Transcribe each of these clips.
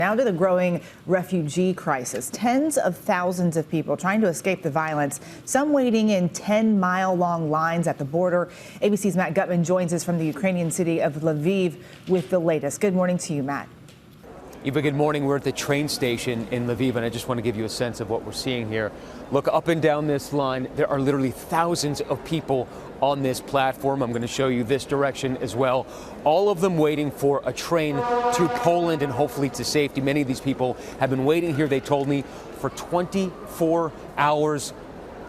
Now to the growing refugee crisis. Tens of thousands of people trying to escape the violence, some waiting in 10-mile-long lines at the border. ABC's Matt Gutman joins us from the Ukrainian city of Lviv with the latest. Good morning to you, Matt. Eva, good morning. We're at the train station in Lviv, and I just want to give you a sense of what we're seeing here. Look up and down this line. There are literally thousands of people on this platform. I'm going to show you this direction as well. All of them waiting for a train to Poland and hopefully to safety. Many of these people have been waiting here, they told me, for 24 hours.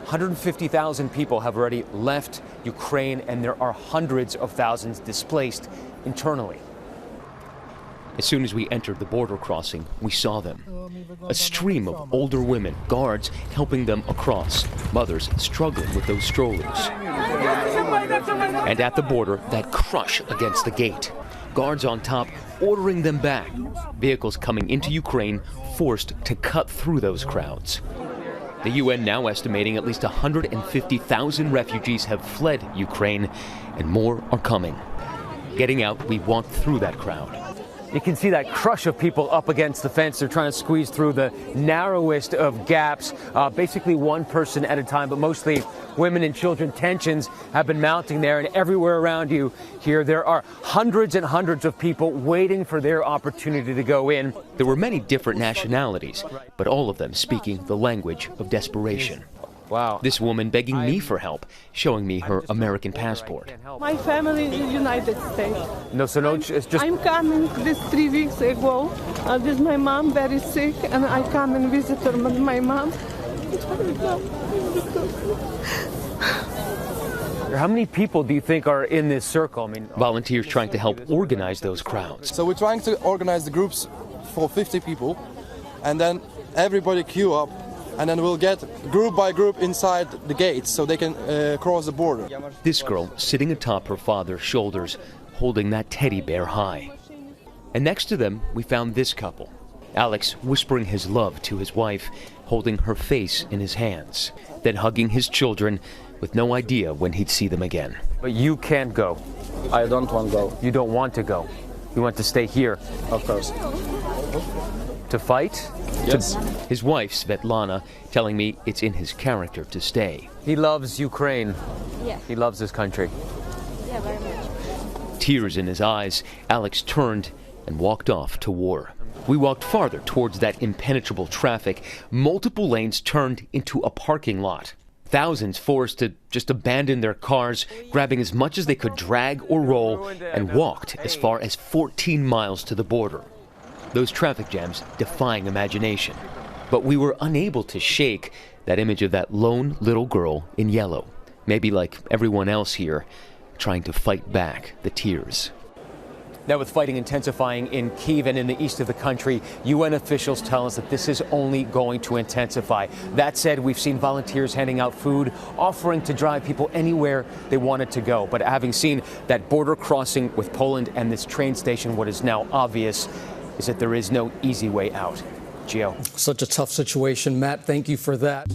150,000 people have already left Ukraine, and there are hundreds of thousands displaced internally. As soon as we entered the border crossing, we saw them. A stream of older women, guards helping them across, mothers struggling with those strollers. And at the border, that crush against the gate. Guards on top ordering them back. Vehicles coming into Ukraine forced to cut through those crowds. The UN now estimating at least 150,000 refugees have fled Ukraine, and more are coming. Getting out, we walked through that crowd. You can see that crush of people up against the fence. They're trying to squeeze through the narrowest of gaps, basically one person at a time, but mostly women and children. Tensions have been mounting there, and everywhere around you here, there are hundreds and hundreds of people waiting for their opportunity to go in. There were many different nationalities, but all of them speaking the language of desperation. Wow. This woman begging me for help, showing me her American passport. My family is in the United States. It's just... I'm coming this 3 weeks ago with my mom, very sick, and I come and visit her with my mom. How many people do you think are in this circle? I mean, volunteers trying to help organize those crowds. So we're trying to organize the groups for 50 people, and then everybody queue up. And then we'll get group by group inside the gates so they can cross the border. This girl sitting atop her father's shoulders, holding that teddy bear high. And next to them, we found this couple. Alex whispering his love to his wife, holding her face in his hands, then hugging his children with no idea when he'd see them again. But you can't go. I don't want to go. You don't want to go. You want to stay here. Of course. To fight? Yes. His wife, Svetlana, telling me it's in his character to stay. He loves Ukraine. Yeah. He loves his country. Yeah, very much. Tears in his eyes, Alex turned and walked off to war. We walked farther towards that impenetrable traffic. Multiple lanes turned into a parking lot. Thousands forced to just abandon their cars, grabbing as much as they could drag or roll, and walked as far as 14 miles to the border. Those traffic jams defying imagination. But we were unable to shake that image of that lone little girl in yellow, maybe like everyone else here, trying to fight back the tears. Now, with fighting intensifying in Kyiv and in the east of the country, UN officials tell us that this is only going to intensify. That said, we've seen volunteers handing out food, offering to drive people anywhere they wanted to go. But having seen that border crossing with Poland and this train station, what is now obvious is that there is no easy way out. Gio. Such a tough situation, Matt. Thank you for that.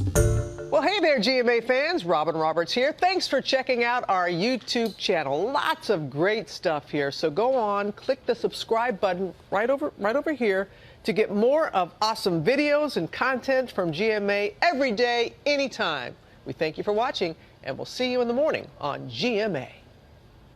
Well, hey there, GMA fans. Robin Roberts here. Thanks for checking out our YouTube channel. Lots of great stuff here. So go on, click the subscribe button right over here to get more of awesome videos and content from GMA every day, anytime. We thank you for watching, and we'll see you in the morning on GMA.